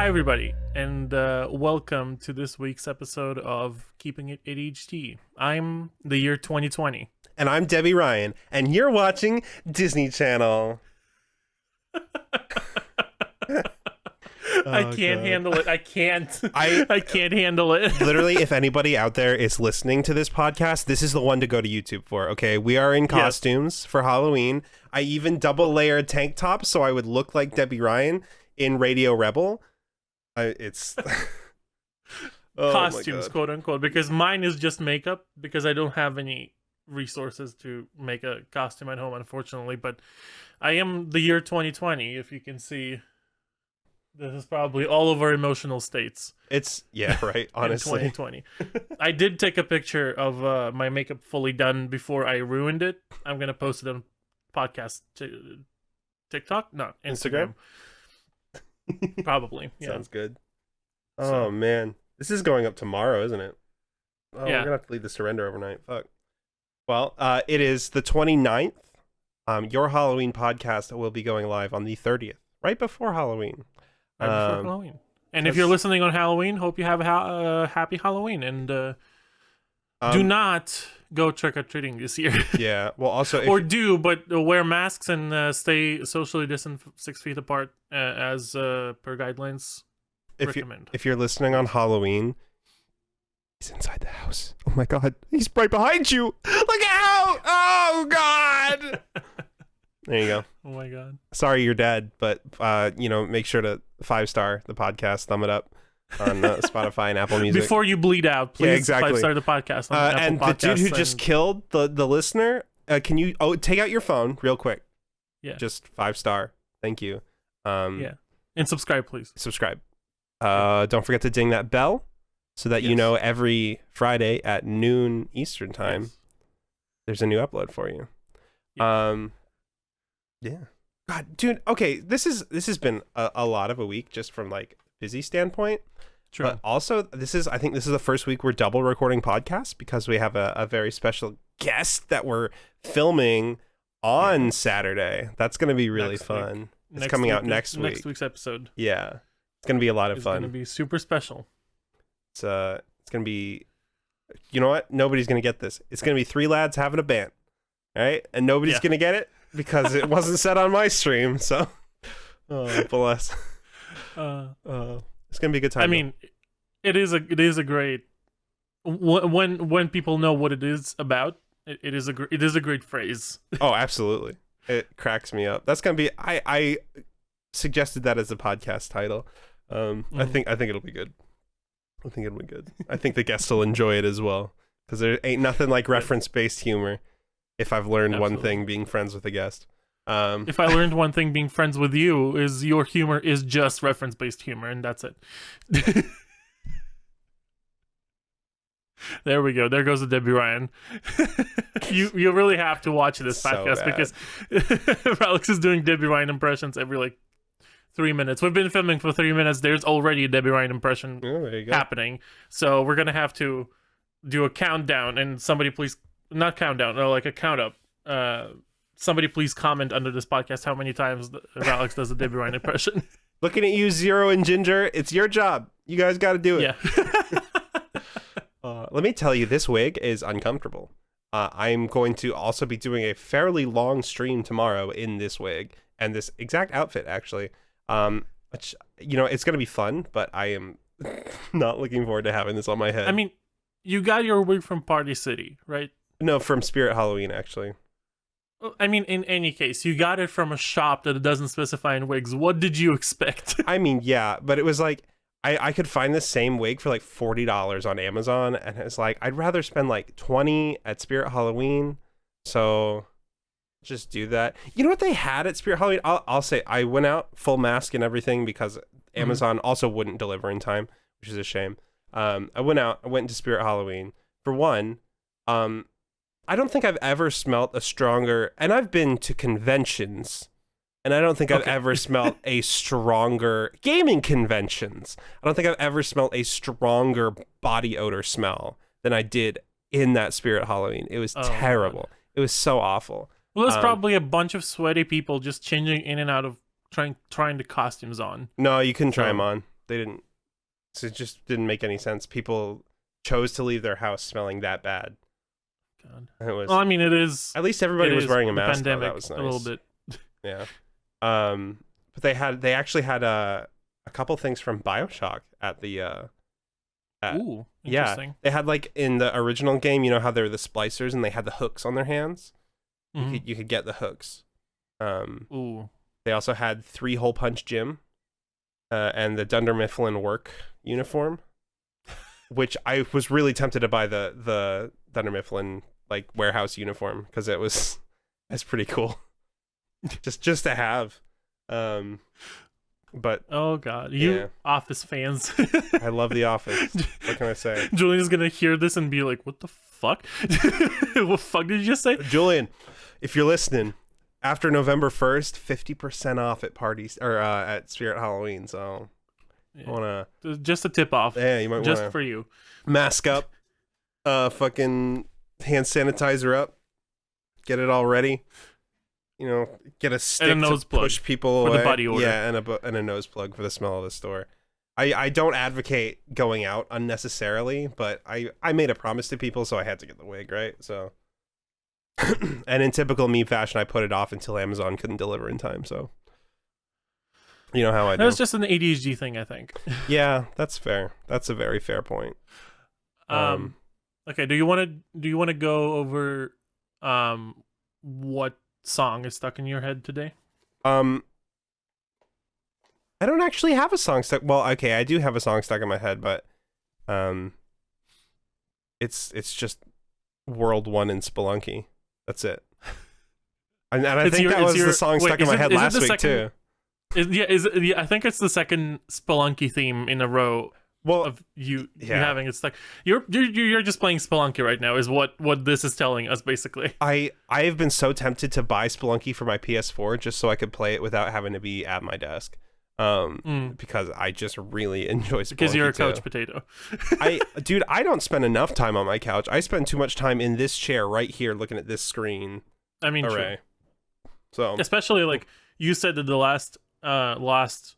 Hi, everybody, and welcome to this week's episode of Keeping It ADHD. I'm the year 2020. And I'm Debbie Ryan, and you're watching Disney Channel. I can't handle it. I can't. I can't handle it. Literally, if anybody out there is listening to this podcast, this is the one to go to YouTube for, okay? We are in costumes for Halloween. I even double layered tank tops so I would look like Debbie Ryan in Radio Rebel. It's... Oh, costumes, quote unquote, because mine is just makeup because I don't have any resources to make a costume at home, unfortunately. But I am the year 2020, if you can see. This is probably all of our emotional states. It's, yeah, right, honestly. In 2020. I did take a picture of my makeup fully done before I ruined it. I'm going to post it on podcast TikTok? No, Instagram. Probably, yeah. Sounds good. Oh, man. This is going up tomorrow, isn't it? Oh, yeah. We're going to have to leave the surrender overnight. Fuck. Well, it is the 29th. Your Halloween podcast will be going live on the 30th, right before Halloween. Right before Halloween. And if you're listening on Halloween, hope you have a happy Halloween. And do not go trick-or-treating this year. Yeah. Well, also... but wear masks and stay socially distant 6 feet apart as per guidelines recommend. If you're listening on Halloween, he's inside the house. Oh my God. He's right behind you. Look out. Oh God. There you go. Oh my God. Sorry you're dead, but make sure to 5-star the podcast, thumb it up on Spotify and Apple Music. Before you bleed out, please. Yeah, exactly. 5-star the podcast on Apple and Podcasts. The dude who just killed the listener, can you take out your phone real quick? Yeah. Just 5-star. Thank you. Yeah. And subscribe, please. Subscribe. Don't forget to ding that bell so that you know every Friday at noon Eastern time there's a new upload for you. Yeah. God, dude. Okay, this has been a lot of a week just from like busy standpoint. True. But also I think this is the first week we're double recording podcasts because we have a very special guest that we're filming on Saturday. That's going to be really fun. It's coming out next week. Next week's episode. Yeah. It's going to be a lot of fun. It's going to be super special. It's going to be, you know what? Nobody's going to get this. It's going to be 3 lads having a band. All right? And nobody's going to get it because it wasn't said on my stream. So, bless. It's going to be a good time. I mean, it is a great, when people know what it is about, it is a great phrase. Oh, absolutely. It cracks me up. That's going to be, I suggested that as a podcast title. I think it'll be good. I think the guests will enjoy it as well because there ain't nothing like reference-based humor. If I've learned one thing being friends with a guest. If I learned one thing being friends with you is your humor is just reference-based humor, and that's it. There we go. There goes the Debbie Ryan. You really have to watch this podcast because Rahlyx is doing Debbie Ryan impressions every like 3 minutes. We've been filming for 3 minutes. There's already a Debbie Ryan impression happening. So we're going to have to do a countdown and somebody please, not countdown, no, like a count up. Somebody please comment under this podcast how many times Rahlyx does a Debbie Ryan impression. Looking at you, Zero and Ginger. It's your job. You guys got to do it. Yeah. Let me tell you, this wig is uncomfortable. I'm going to also be doing a fairly long stream tomorrow in this wig and this exact outfit, actually. Which, it's going to be fun, but I am not looking forward to having this on my head. I mean, you got your wig from Party City, right? No, from Spirit Halloween, actually. I mean, in any case, you got it from a shop that doesn't specify in wigs. What did you expect? I mean, yeah, but it was like, I could find the same wig for like $40 on Amazon, and it's like, I'd rather spend like $20 at Spirit Halloween, so just do that. You know what they had at Spirit Halloween? I'll say, I went out full mask and everything because Amazon also wouldn't deliver in time, which is a shame. I went into Spirit Halloween. For one, I don't think I've ever smelt a stronger, and I've been to conventions, and I don't think I've ever smelt a stronger gaming conventions. I don't think I've ever smelt a stronger body odor smell than I did in that Spirit Halloween. It was terrible. God. It was so awful. Well, there's probably a bunch of sweaty people just changing in and out of trying the costumes on. No, you couldn't try them on. They didn't. So it just didn't make any sense. People chose to leave their house smelling that bad. God. It was. Well, I mean, it is. At least everybody was wearing a mask. Though. Pandemic, That was nice. a little bit. Yeah. But they actually had a couple things from BioShock at the Ooh, interesting. yeah. They had like in the original game, you know how they're the splicers and they had the hooks on their hands. Mm-hmm. You could get the hooks. Ooh. They also had 3-hole punch gym, and the Dunder Mifflin work uniform, which I was really tempted to buy the Dunder Mifflin like warehouse uniform because it's pretty cool. just to have. But oh god, Office fans. I love The Office. What can I say? Julian's gonna hear this and be like, "What the fuck? What the fuck did you just say?" Julian, if you're listening, after November 1st, 50% off at parties or at Spirit Halloween. So, I wanna just a tip off. Yeah, you might just wanna for you. Mask up, fucking hand sanitizer up, get it all ready. You know, get a stick and a nose to plug push people for away. the buddy order. Yeah, and a nose plug for the smell of the store. I don't advocate going out unnecessarily, but I made a promise to people, so I had to get the wig, right? So, and in typical me fashion, I put it off until Amazon couldn't deliver in time. So, you know how I do. That's just an ADHD thing, I think. Yeah, that's fair. That's a very fair point. Okay. Do you want to go over what song is stuck in your head today? I don't actually have a song stuck. Well, okay, I do have a song stuck in my head, but it's just World 1 in Spelunky. That's it. And I think that was the song stuck in my head last week too. I think it's the second Spelunky theme in a row. Well, of you having it stuck. You're just playing Spelunky right now is what this is telling us basically. I have been so tempted to buy Spelunky for my PS4 just so I could play it without having to be at my desk. Because I just really enjoy Spelunky. Because you're a couch potato. I don't spend enough time on my couch. I spend too much time in this chair right here looking at this screen. I mean, array. So especially like you said that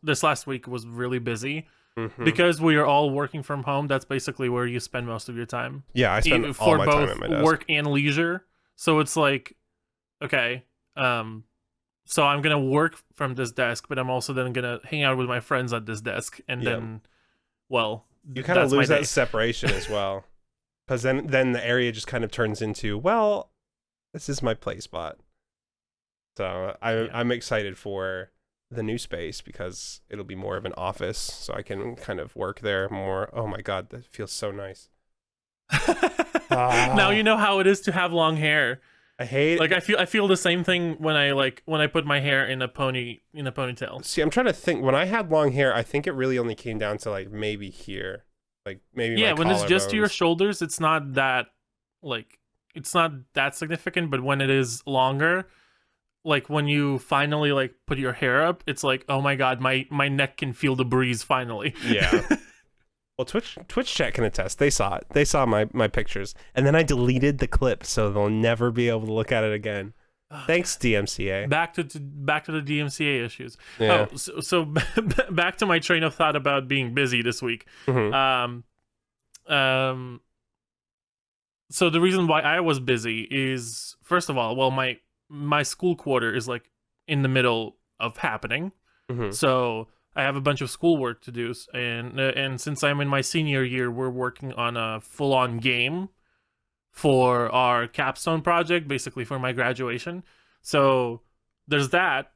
this last week was really busy. Mm-hmm. Because we are all working from home, that's basically where you spend most of your time. Yeah, I spend all my time at my desk. Work and leisure. So it's like, okay, so I'm gonna work from this desk, but I'm also then gonna hang out with my friends at this desk, and then, well, you kind of lose that separation as well, because then the area just kind of turns into, well, this is my play spot. So I'm excited for the new space because it'll be more of an office, so I can kind of work there more. Oh my god, that feels so nice. Now you know how it is to have long hair. I hate like I feel the same thing when I put my hair in a ponytail. See, I'm trying to think. When I had long hair, I think it really only came down to like maybe here, like maybe my when it's just to your collarbones. shoulders, it's not that significant. But when it is longer, like when you finally like put your hair up, it's like, oh my god, my neck can feel the breeze finally. Yeah. Well, Twitch chat can attest. They saw it. They saw my pictures, and then I deleted the clip, so they'll never be able to look at it again. Thanks, DMCA. Back to the DMCA issues. Yeah. Oh, so back to my train of thought about being busy this week. Mm-hmm. So the reason why I was busy is, first of all, well, my school quarter is like in the middle of happening. Mm-hmm. So I have a bunch of schoolwork to do, and since I'm in my senior year, we're working on a full-on game for our capstone project, basically for my graduation. So there's that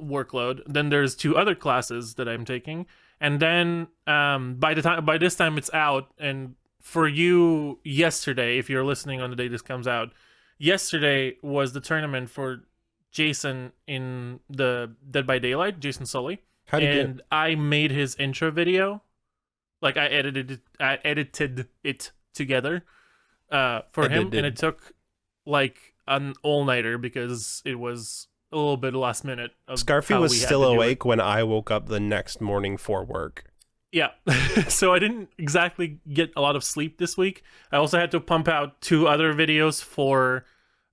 workload. Then there's 2 other classes that I'm taking, and then by this time it's out. And for you, yesterday, if you're listening on the day this comes out, yesterday was the tournament for Jason in the Dead by Daylight, Jason Sully. And I made his intro video. Like I edited it together for him, and it took like an all-nighter because it was a little bit last minute. Scarfee was still awake when I woke up the next morning for work. Yeah. So I didn't exactly get a lot of sleep this week. I also had to pump out 2 other videos for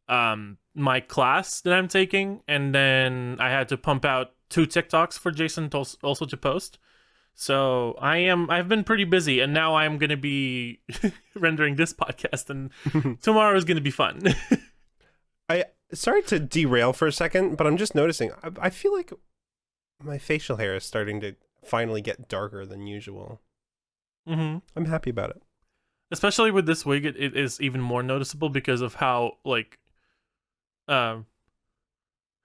my class that I'm taking, and then I had to pump out 2 TikToks for Jason also to post. So I've been pretty busy, and now I'm gonna be rendering this podcast, and tomorrow is gonna be fun. Sorry to derail for a second, but I'm just noticing. I feel like my facial hair is starting to finally get darker than usual. Mm-hmm. I'm happy about it. Especially with this wig, it is even more noticeable because of how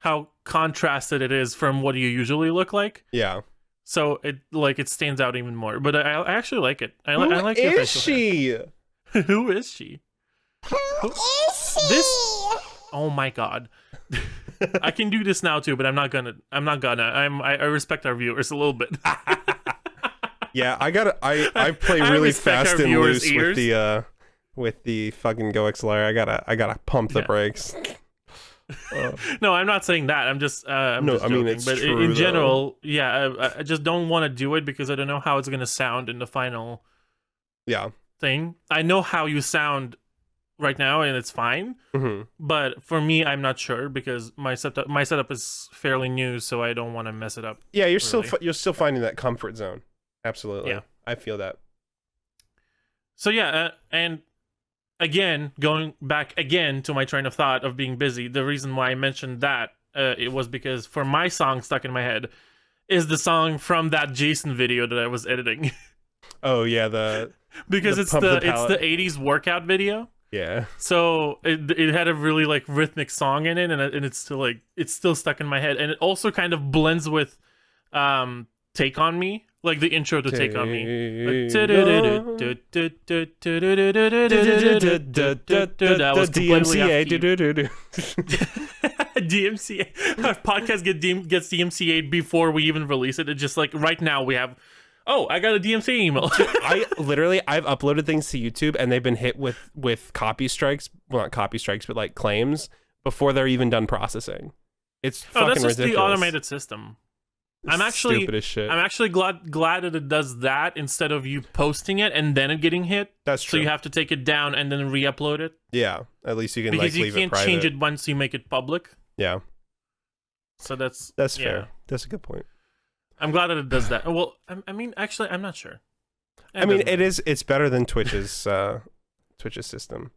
how contrasted it is from what you usually look like. Yeah. So it stands out even more. But I actually like it. I like Who your is facial she? hair. Who is she? Who is she? This. Oh my god. I can do this now too, but I'm not gonna. I respect our viewers a little bit. Yeah, I play really fast and loose with the fucking Go XLR. I gotta pump the brakes. No, I'm not saying that. I'm just I'm just joking. it's but true, in general, yeah, I just don't want to do it because I don't know how it's gonna sound in the final thing. I know how you sound right now, and it's fine. Mm-hmm. But for me, I'm not sure because my setup is fairly new, so I don't want to mess it up. Yeah, you're still finding that comfort zone. Absolutely. Yeah, I feel that. So yeah, and again, going back again to my train of thought of being busy, the reason why I mentioned that it was because for my song stuck in my head is the song from that Jason video that I was editing. Oh yeah, because it's the 80s workout video. Yeah. So it had a really like rhythmic song in it, and it's still stuck in my head, and it also kind of blends with Take on Me. Like the intro to Take on Me. That was DMCA. DMCA. Our podcast gets DMCA'd before we even release it. It's just like right now we have. Oh, I got a DMCA email. I've uploaded things to YouTube and they've been hit with copy strikes. Well, not copy strikes, but like claims before they're even done processing. It's fucking that's just ridiculous. The automated system. I'm actually stupid as shit. I'm actually glad that it does that instead of you posting it and then it getting hit. That's true. So you have to take it down and then re-upload it. Yeah, at least you can because leave you it can't private. change it once you make it public. Yeah. So that's fair. That's a good point. I'm glad that it does that. Well, I mean, actually, I'm not sure. It's better than Twitch's system.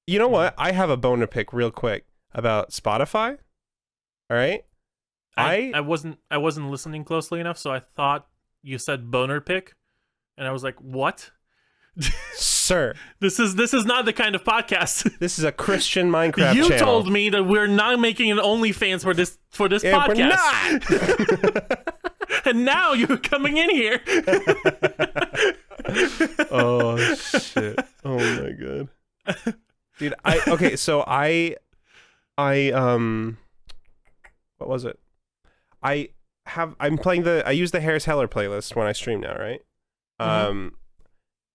You know what? I have a bone to pick real quick about Spotify. All right. I wasn't listening closely enough, so I thought you said boner pick, and I was like, what? Sir, this is not the kind of podcast. This is a Christian Minecraft you channel. told me that we're not making an OnlyFans for this podcast. We're not. And now you're coming in here. Oh shit. Oh my god. Dude, what was it? I use the Harris Heller playlist when I stream now, right? Mm-hmm.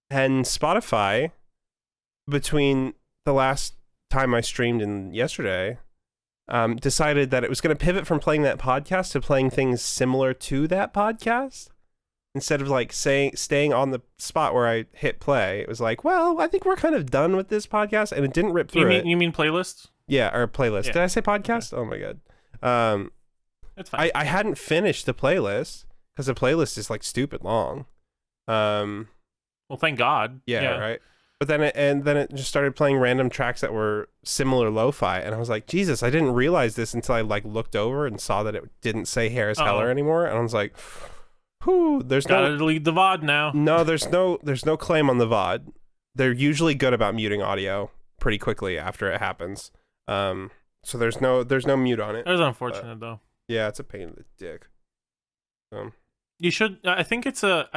And Spotify, between the last time I streamed and yesterday, decided that it was going to pivot from playing that podcast to playing things similar to that podcast. Instead of like staying on the spot where I hit play, it was like, well, I think we're kind of done with this podcast, and it didn't rip through it. You mean playlists? Yeah, or playlist. Yeah. Did I say podcast? Okay. Oh my god. That's fine. I hadn't finished the playlist because the playlist is like stupid long. Well, thank God. Yeah. Right. But then it just started playing random tracks that were similar lo-fi, and I was like, Jesus, I didn't realize this until I like looked over and saw that it didn't say Harris Heller anymore, and I was like, whew, gotta delete the VOD now. No, there's no claim on the VOD. They're usually good about muting audio pretty quickly after it happens. So there's no mute on it. That was unfortunate though. Yeah, it's a pain in the dick. You should. I think it's a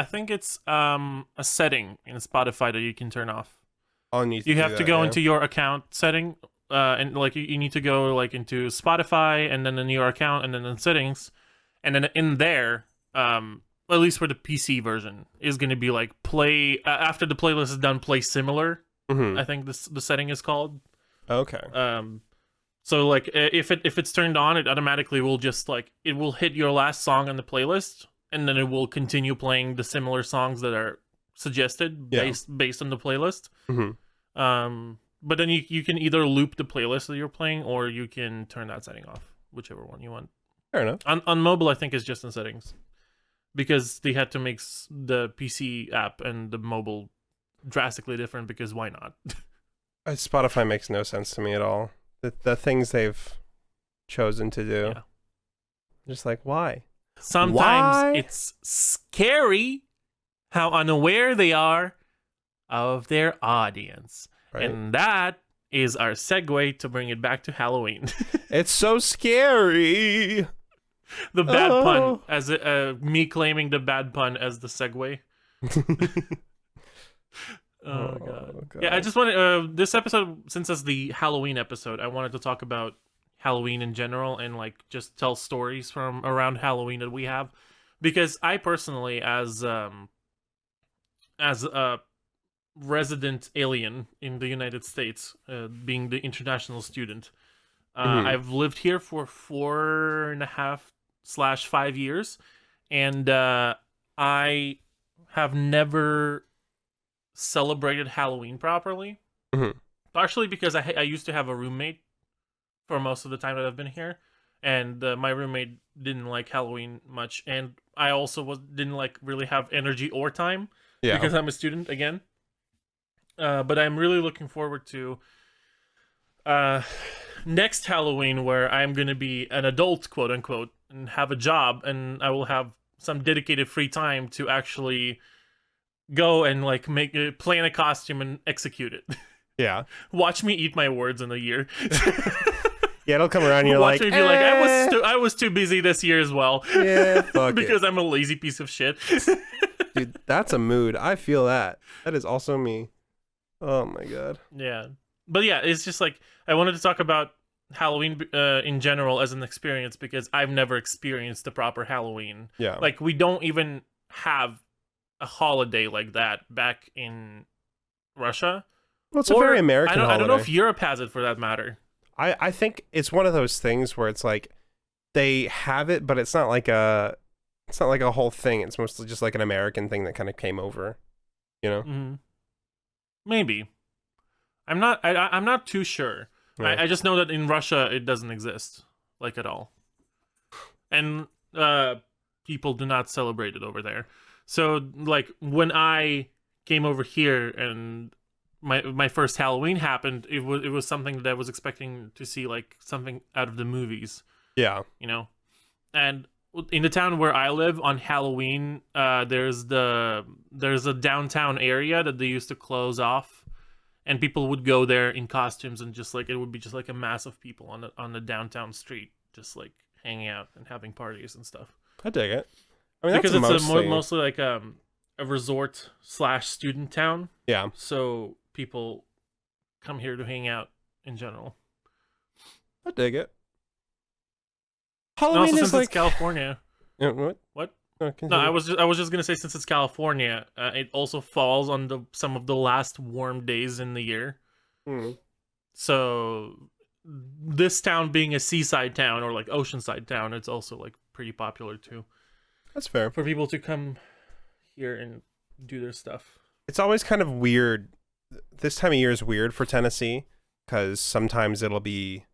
setting in Spotify that you can turn off. You have to go into your account setting, and like you need to go like into Spotify, and then in your account, and then in settings, and then in there, at least for the PC version, is going to be like play after the playlist is done. Play similar. Mm-hmm. I think the setting is called. Okay. So like if it's turned on, it automatically will just like it will hit your last song on the playlist, and then it will continue playing the similar songs that are suggested based on the playlist. Mm-hmm. But then you can either loop the playlist that you're playing, or you can turn that setting off, whichever one you want. Fair enough. On mobile, I think it's just in settings. because they had to make the PC app and the mobile drastically different, because why not? Spotify makes no sense to me at all. The things they've chosen to do. Yeah. Just like, why? Sometimes Why? it's scary how unaware they are of their audience. Right? And that is our segue to bring it back to Halloween. It's so scary. The bad pun, Oh. as me claiming the bad pun as the segue. Oh god. Yeah, I just wanted this episode, since it's the Halloween episode, I wanted to talk about Halloween in general and like just tell stories from around Halloween that we have, because I personally, as a resident alien in the United States, being the international student, I've lived here for 4.5/5 years, and I have never celebrated Halloween properly. Partially because I used to have a roommate for most of the time that I've been here, and my roommate didn't like Halloween much, and I also didn't like really have energy or time because I'm a student again. But I'm really looking forward to next Halloween, where I'm going to be an adult, quote unquote, and have a job, and I will have some dedicated free time to actually go and like plan a costume and execute it. Yeah. Watch me eat my words in a year. Yeah, it'll come around and you're Watch like, me be like, I was too busy this year as well. Yeah, fuck because it. I'm a lazy piece of shit. Dude, that's a mood. I feel that. That is also me. Oh my god. Yeah. But yeah, it's just like, I wanted to talk about Halloween in general as an experience, because I've never experienced the proper Halloween. Yeah. Like, we don't even have a holiday like that back in Russia. Well, it's a very American I don't know holiday. if Europe has it for that matter. I think it's one of those things where it's like they have it, but it's not like a whole thing. It's mostly just like an American thing that kind of came over, you know? Mm-hmm. Maybe. I'm not too sure. Yeah. I just know that in Russia it doesn't exist, like, at all. And people do not celebrate it over there. So like, when I came over here and my first Halloween happened, it was something that I was expecting to see, like something out of the movies, Yeah. you know. And in the town where I live, on Halloween, there's a downtown area that they used to close off, and people would go there in costumes, and just like, it would be just like a mass of people on the downtown street, just like hanging out and having parties and stuff. I dig it. I mean, Because that's it's mostly... mostly like a resort / student town, Yeah. so people come here to hang out in general. I dig it. And Halloween also, is since like... it's California. What? What? Oh, No, continue. I was just gonna say, since it's California, it also falls on some of the last warm days in the year. So this town being a seaside town, or like oceanside town, it's also like pretty popular too That's fair. for people to come here and do their stuff. It's always kind of weird. This time of year is weird for Tennessee because sometimes it'll be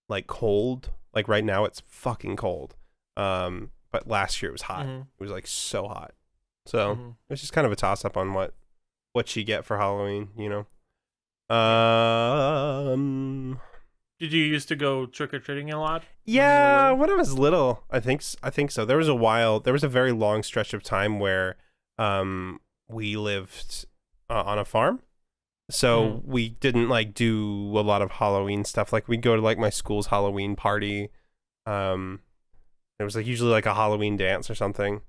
like cold. Like right now it's fucking cold. But last year it was hot. Mhm. It was like so hot. So Mhm. it's just kind of a toss up on what you get for Halloween, you know. Did you used to go trick or treating a lot? Yeah, when I was little, I think so. There was a very long stretch of time where we lived on a farm. So we didn't like do a lot of Halloween stuff. Like we'd go to like my school's Halloween party. It was like usually like a Halloween dance or something.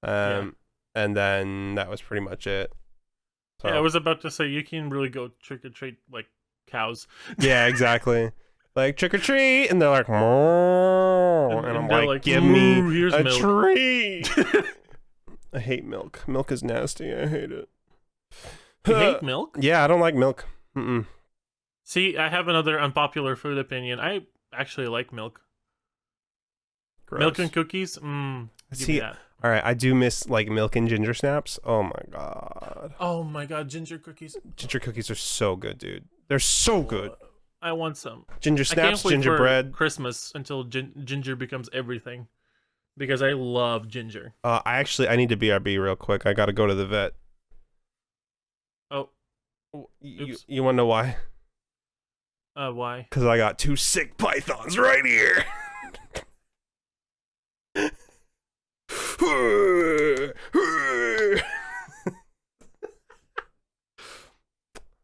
And then that was pretty much it. So, Yeah, I was about to say, you can really go trick or treat like cows. yeah, exactly. Like trick or treat, and they're like, "Moo," and I'm they're like, give me "Ooh, here's a milk." treat. I hate milk. Milk is nasty. I hate it. You hate milk? Yeah, I don't like milk. Mm-mm. See, I have another unpopular food opinion. I actually like milk. Gross. Milk and cookies? Give See, me that. all right, I do miss like milk and ginger snaps. Oh my god, Oh my god, ginger cookies. ginger cookies are so good, dude. They're so good. I want some. Ginger I can't snaps, wait for gingerbread. Christmas until ginger becomes everything. because I love ginger. I need to BRB real quick. I gotta go to the vet. Oh, You want to know why? why? Because I got 2 sick pythons right here.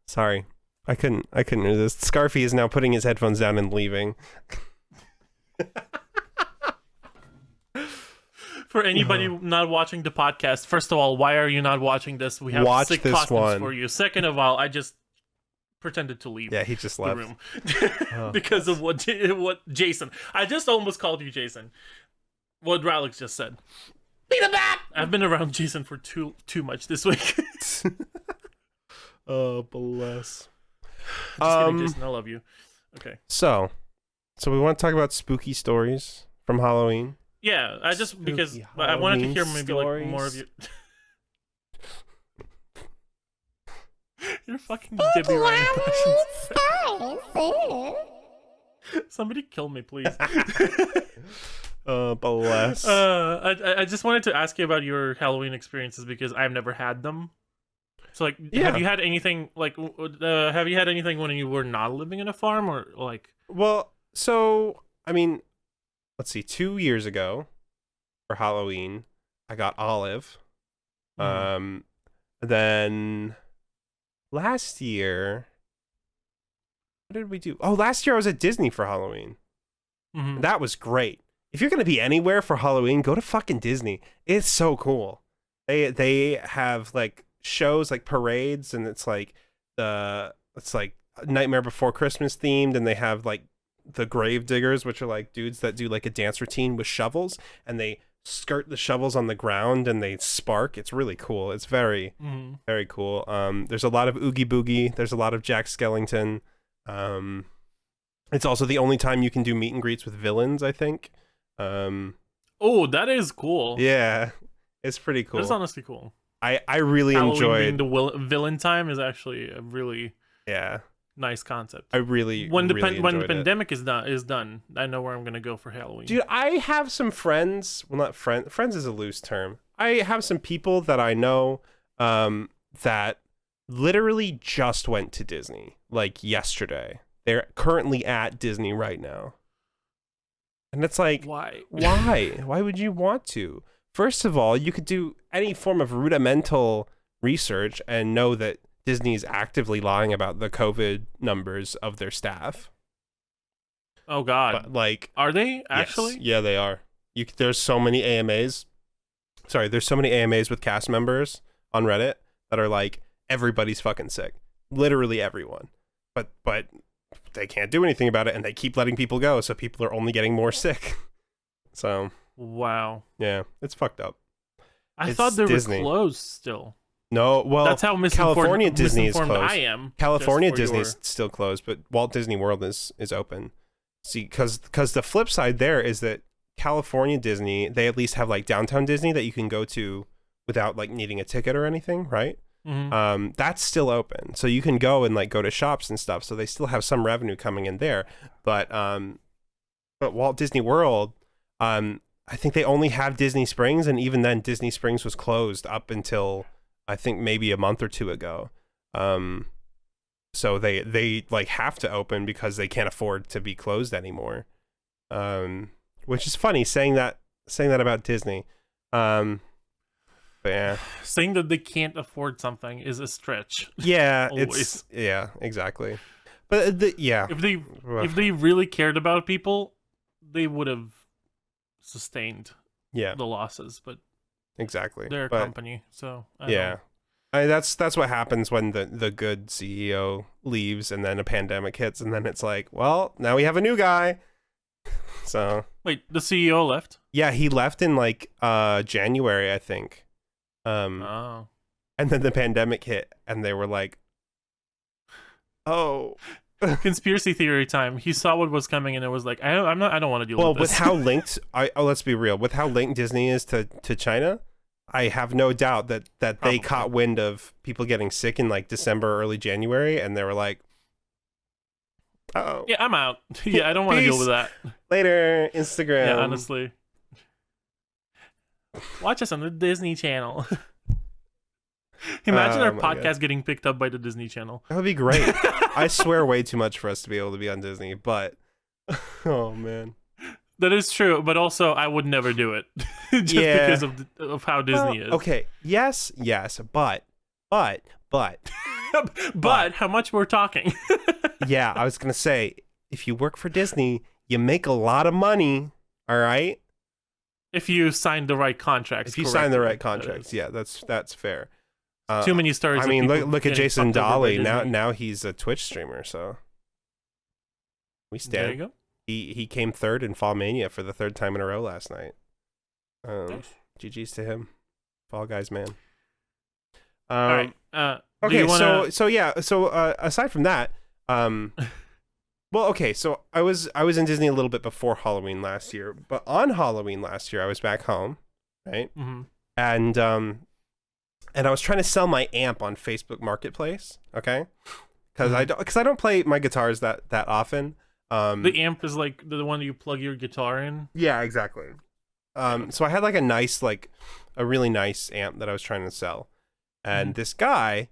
Sorry, I couldn't resist. Scarfee is now putting his headphones down and leaving. For anybody not watching the podcast, first of all, why are you not watching this? We have Watch sick this costumes one. for you. Second of all, I just pretended to leave. Yeah, he just the left. room Oh. because of what Jason. I just almost called you Jason. What Rahlyx just said. Beat him back. I've been around Jason for too much this week. Oh, bless. Just kidding, Jason. I love you. Okay. So we want to talk about spooky stories from Halloween. Yeah, I just because Spooky I wanted to Halloween hear maybe like stories. more of you. You're fucking Debbie Ryan. Somebody kill me, please. Bless. I just wanted to ask you about your Halloween experiences because I've never had them. So like, Yeah. have you had anything like? Have you had anything when you were not living in a farm or like? Well, so I mean, let's see. 2 years ago, for Halloween, I got Olive. Then last year, what did we do? Oh, last year I was at Disney for Halloween. Mhm. That was great. If you're gonna be anywhere for Halloween, go to fucking Disney. It's so cool. They have like shows, like parades, and it's like Nightmare Before Christmas themed, and they have like the grave diggers, which are like dudes that do like a dance routine with shovels, and they skirt the shovels on the ground and they spark. It's really cool. It's very very cool. There's a lot of Oogie Boogie. There's a lot of Jack Skellington. It's also the only time you can do meet and greets with villains, I think. Oh, that is cool. Yeah, it's pretty cool. That's honestly cool. I really Halloween enjoyed being the villain time is actually a really nice concept. I really when the really when the enjoyed it. pandemic is done, I know where I'm gonna go for Halloween. Dude, I have some friends. Well, not friends is a loose term. I have some people that I know that literally just went to Disney like yesterday. They're currently at Disney right now. And it's like, why? Why would you want to? First of all, you could do any form of rudimental research and know that Disney is actively lying about the COVID numbers of their staff. Oh God! But like, are they actually? Yes. Yeah, they are. There's so many AMAs. Sorry, there's so many AMAs with cast members on Reddit that are like, everybody's fucking sick. Literally everyone. But they can't do anything about it, and they keep letting people go, so people are only getting more sick. So wow. Yeah, it's fucked up. I It's thought they Disney. were closed still. No, well, That's how California Disney is misinformed closed. I am. California just for Disney's still closed, but Walt Disney World is open. See, because the flip side there is that California Disney, they at least have like downtown Disney that you can go to without like needing a ticket or anything, right? Mhm. That's still open, so you can go and like go to shops and stuff. So they still have some revenue coming in there, but Walt Disney World, I think they only have Disney Springs, and even then, Disney Springs was closed up until I think maybe a month or two ago. So they like have to open because they can't afford to be closed anymore. Which is funny saying that about Disney. But yeah. Saying that they can't afford something is a stretch. Yeah, Always. Exactly. But yeah. If they really cared about people, they would have sustained the losses, but exactly. they're a company, so I don't know. That's what happens when the good CEO leaves and then a pandemic hits, and then it's like, well, now we have a new guy. So wait, the CEO left? Yeah, he left in like January, I think. Oh. And then the pandemic hit, and they were like, "Oh, conspiracy theory time." He saw what was coming, and it was like, I don't want to deal with this. Well, with how linked, let's be real. With how linked Disney is to China, I have no doubt that they caught wind of people getting sick in like December, early January, and they were like, "Oh, yeah, I'm out. Yeah, I don't want to deal with that Later, Instagram." Yeah, honestly. Watch us on the Disney Channel. Imagine our my podcast God. getting picked up by the Disney Channel. That would be great. I swear way too much for us to be able to be on Disney, but oh man. That is true, but also I would never do it just because of how Disney is. Okay. Yes, but But how much we're talking? yeah, I was gonna say, if you work for Disney, you make a lot of money. All right. If you sign the right contracts. If you sign the right contracts, yeah, that's fair. Too many stories. I mean, look at getting Jason fucked over by Dolly. Disney. Now he's a Twitch streamer, so we stand. There you go. He came third in Fall Mania for the third time in a row last night. Nice. GG's to him, Fall Guys man. All right. Okay, wanna... so aside from that, well, okay, so I was in Disney a little bit before Halloween last year, but on Halloween last year I was back home, right? Mm-hmm. And I was trying to sell my amp on Facebook Marketplace, okay? Because I don't play my guitars that often. The amp is like the one you plug your guitar in. Yeah, exactly. So I had like a really nice amp that I was trying to sell, and this guy,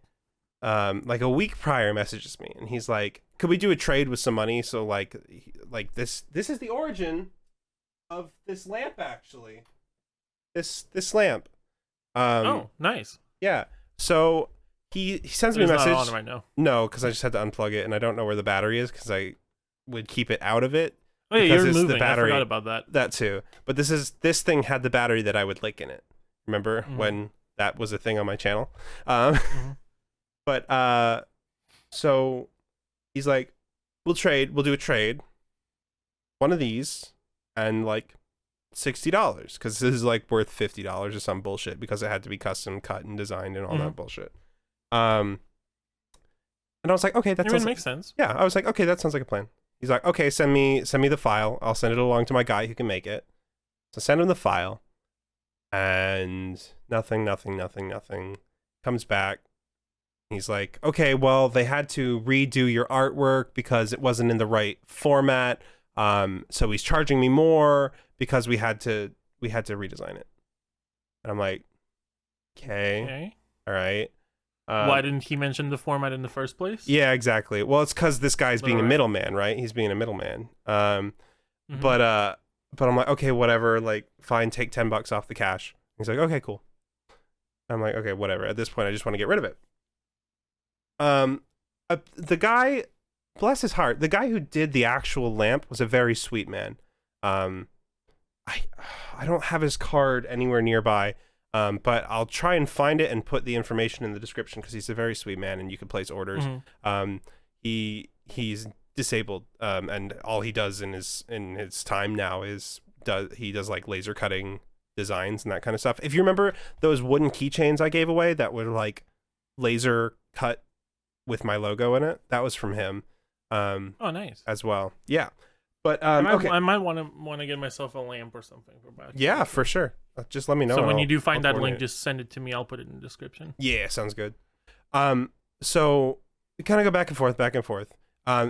like a week prior, messages me, and he's like, "Could we do a trade with some money?" So like this is the origin of this lamp, actually. This lamp. Oh, nice. Yeah. So he sends me a message. Not on right now. No, because I just had to unplug it, and I don't know where the battery is because I would keep it out of it. Oh, yeah, because you're it's moving. the battery. I forgot about that. That too. But this thing had the battery that I would link in it. Remember when that was a thing on my channel? But so he's like, we'll do a trade. One of these and like $60 because this is like worth $50 or some bullshit because it had to be custom cut and designed and all that bullshit. And I was like, okay, that makes sense. Yeah, I was like, okay, that sounds like a plan. He's like, okay, send me the file. I'll send it along to my guy who can make it. So send him the file, and nothing. Comes back. He's like, okay, well, they had to redo your artwork because it wasn't in the right format. So he's charging me more because we had to redesign it. And I'm like, okay. All right. Why didn't he mention the format in the first place? Yeah, exactly. Well, it's because this guy's being a middleman, right? He's being a middleman. But I'm like, okay, whatever. Like, fine, take $10 off the cash. He's like, okay, cool. I'm like, okay, whatever. At this point, I just want to get rid of it. The guy, bless his heart, the guy who did the actual lamp was a very sweet man. I don't have his card anywhere nearby. But I'll try and find it and put the information in the description because he's a very sweet man and you can place orders. He's disabled, and all he does in his time now is does like laser cutting designs and that kind of stuff. If you remember those wooden keychains I gave away that were like laser cut with my logo in it, that was from him. Oh, nice. As well. Yeah. But I okay. might want to get myself a lamp or something for back. Yeah, for sure. Just let me know. So when you do find that I'll link, just send it to me. I'll put it in the description. Yeah, sounds good. So we kind of go back and forth.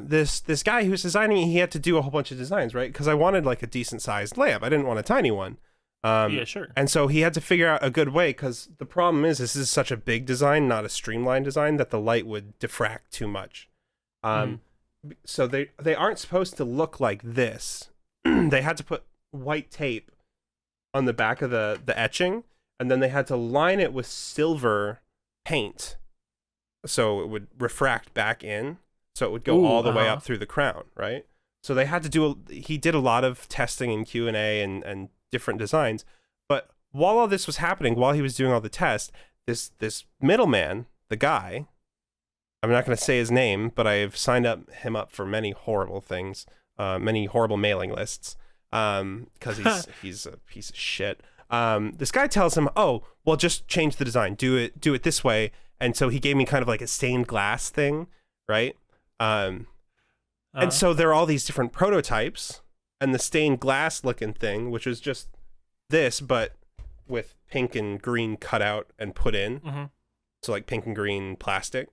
This guy who's designing, he had to do a whole bunch of designs, right? Because I wanted like a decent sized lamp. I didn't want a tiny one. Yeah, sure. And so he had to figure out a good way because the problem is this is such a big design, not a streamlined design, that the light would diffract too much. So they aren't supposed to look like this. They had to put white tape on the back of the etching, and then they had to line it with silver paint so it would refract back in, so it would go all the way up through the crown, right? So they had to he did a lot of testing and Q&A and different designs. But while all this was happening, while he was doing all the tests, this middleman, the guy, I'm not going to say his name, but I've signed him up for many horrible things, many horrible mailing lists, because he's a piece of shit. This guy tells him, "Oh, well, just change the design. Do it this way." And so he gave me kind of like a stained glass thing, right? And so there are all these different prototypes, and the stained glass looking thing, which was just this, but with pink and green cut out and put in. So like pink and green plastic.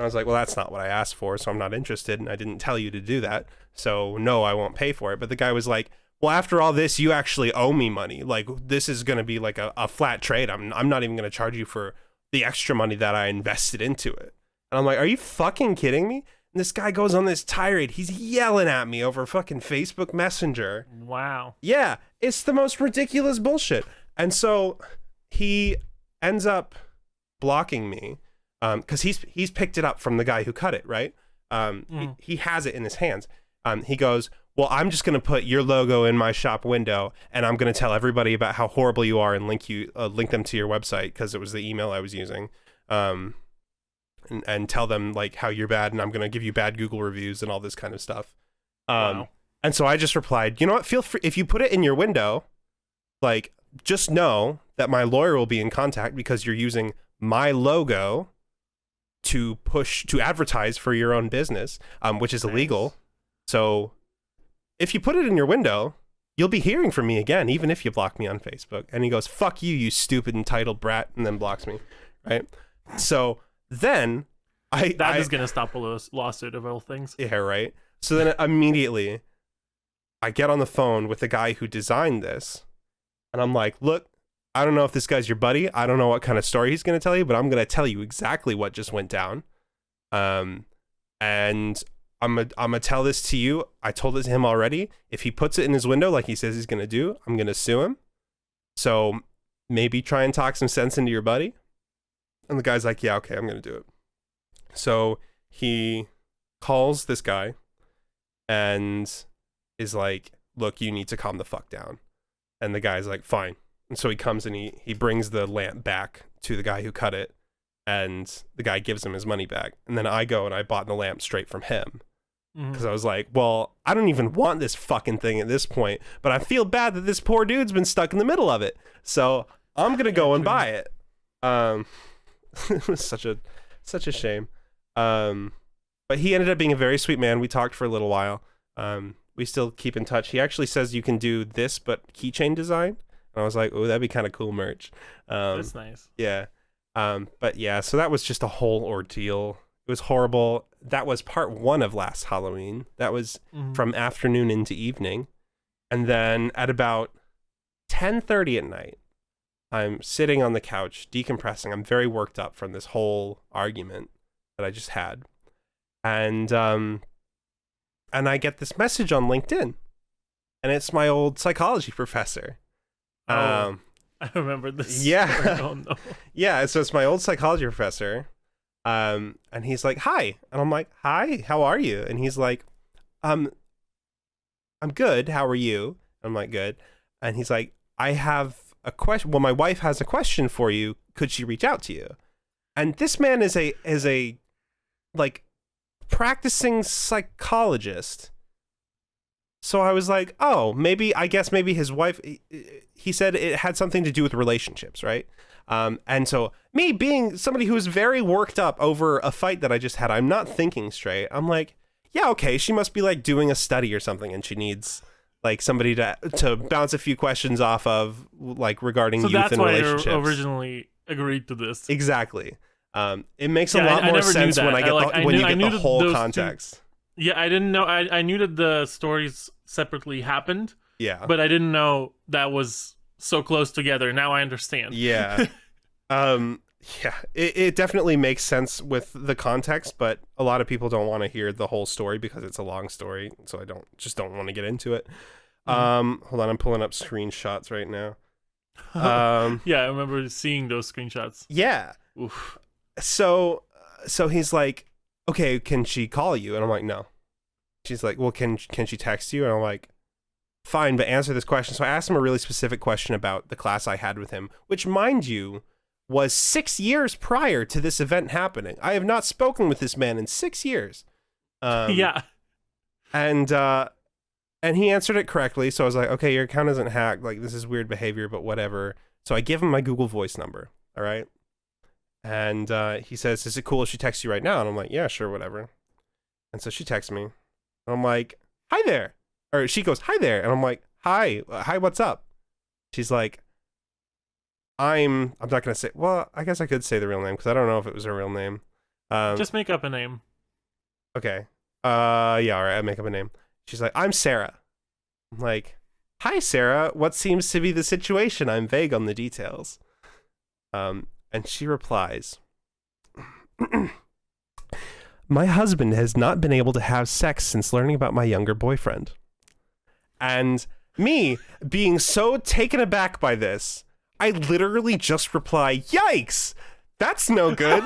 I was like, well, that's not what I asked for, so I'm not interested, and I didn't tell you to do that, so no, I won't pay for it. But the guy was like, well, after all this, you actually owe me money. Like, this is going to be like a flat trade. I'm not even going to charge you for the extra money that I invested into it. And I'm like, are you fucking kidding me? And this guy goes on this tirade. He's yelling at me over fucking Facebook Messenger. Wow. Yeah, it's the most ridiculous bullshit. And so he ends up blocking me because he's picked it up from the guy who cut it, right? He has it in his hands. He goes, well, I'm just going to put your logo in my shop window, and I'm going to tell everybody about how horrible you are and link them to your website, because it was the email I was using. And tell them like how you're bad, and I'm going to give you bad Google reviews and all this kind of stuff. Wow. And so I just replied, you know what, feel free, if you put it in your window, like, just know that my lawyer will be in contact because you're using my logo to advertise for your own business, which is illegal. So if you put it in your window, you'll be hearing from me again, even if you block me on Facebook. And he goes, fuck you, you stupid entitled brat, and then blocks me, right? So then that is going to stop a lawsuit of all things. Yeah, right. So then immediately I get on the phone with the guy who designed this, and I'm like, look, I don't know if this guy's your buddy. I don't know what kind of story he's going to tell you, but I'm going to tell you exactly what just went down. And I'm gonna tell this to you. I told it to him already. If he puts it in his window like he says he's going to do, I'm going to sue him. So maybe try and talk some sense into your buddy. And the guy's like, yeah, okay, I'm going to do it. So he calls this guy and is like, look, you need to calm the fuck down. And the guy's like, fine. And so he comes and he brings the lamp back to the guy who cut it. And the guy gives him his money back. And then I go and I bought the lamp straight from him. Because I was like, well, I don't even want this fucking thing at this point. But I feel bad that this poor dude's been stuck in the middle of it. So I'm going to go and buy it. It was such a shame. But he ended up being a very sweet man. We talked for a little while. We still keep in touch. He actually says you can do this, but keychain design. And I was like, oh, that'd be kind of cool merch. That's nice. Yeah. But yeah, so that was just a whole ordeal. It was horrible. That was part 1 of last Halloween. That was from afternoon into evening. And then at about 10:30 at night, I'm sitting on the couch decompressing. I'm very worked up from this whole argument that I just had. And I get this message on LinkedIn. And it's my old psychology professor. I remember this. Yeah. Oh no. Yeah, so it's my old psychology professor. And he's like, hi. And I'm like, hi, how are you? And he's like, I'm good. How are you? I'm like, good. And he's like, I have a question. Well, my wife has a question for you. Could she reach out to you? And this man is a like practicing psychologist. So I was like, oh, maybe his wife, he said it had something to do with relationships, right? And so me being somebody who was very worked up over a fight that I just had, I'm not thinking straight. I'm like, yeah, okay, she must be like doing a study or something, and she needs like somebody to bounce a few questions off of, like regarding youth and relationships. So that's why you originally agreed to this. Exactly. It makes a lot more sense when I get when you get the whole context. Yeah, I didn't know. I knew that the stories separately happened. Yeah. But I didn't know that was so close together. Now I understand. Yeah. Yeah. It definitely makes sense with the context, but a lot of people don't want to hear the whole story because it's a long story. So I don't want to get into it. Hold on, I'm pulling up screenshots right now. Yeah, I remember seeing those screenshots. Yeah. Oof. So he's like, okay, can she call you? And I'm like, no. She's like, well, can she text you? And I'm like, fine, but answer this question. So I asked him a really specific question about the class I had with him, which, mind you, was 6 years prior to this event happening. I have not spoken with this man in 6 years. Yeah. And he answered it correctly. So I was like, okay, your account isn't hacked. Like, this is weird behavior, but whatever. So I give him my Google Voice number. All right. And he says, is it cool if she texts you right now? And I'm like, yeah, sure, whatever. And so she texts me. And I'm like, hi there. Or she goes, hi there. And I'm like, hi, what's up? She's like, I'm not going to say, well, I guess I could say the real name because I don't know if it was her real name. Just make up a name. Okay. Yeah, all right, I make up a name. She's like, I'm Sarah. I'm like, "Hi, Sarah. What seems to be the situation? I'm vague on the details." And she replies, "My husband has not been able to have sex since learning about my younger boyfriend." And me, being so taken aback by this, I literally just reply, "Yikes! That's no good."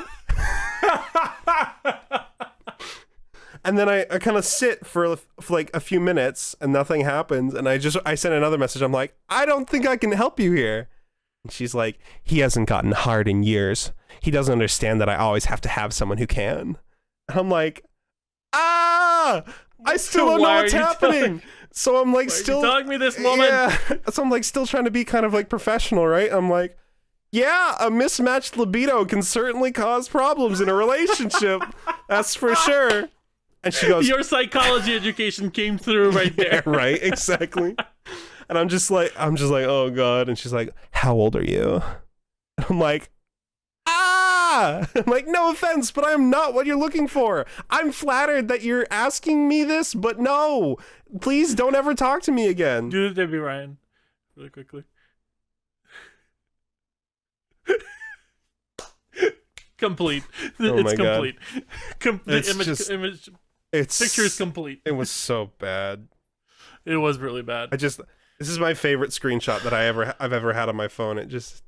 And then I kind of sit for like a few minutes and nothing happens. And I send another message. I'm like, "I don't think I can help you here." And she's like, "He hasn't gotten hard in years. He doesn't understand that I always have to have someone who can." And I'm like, I still don't know what's happening. So I'm like, still telling me this moment. Yeah. So I'm like still trying to be kind of like professional, right? I'm like, yeah, a mismatched libido can certainly cause problems in a relationship. That's for sure. And she goes, "Your psychology education came through right there." Yeah, right, exactly. And I'm just like, "Oh God." And she's like, "How old are you?" And I'm like, I'm like, "No offense, but I am not what you're looking for. I'm flattered that you're asking me this, but no, please don't ever talk to me again." Do the Debbie Ryan really quickly. Complete. It's complete. It's image. It's Picture is complete. It was so bad. It was really bad. This is my favorite screenshot that I've ever had on my phone. It just,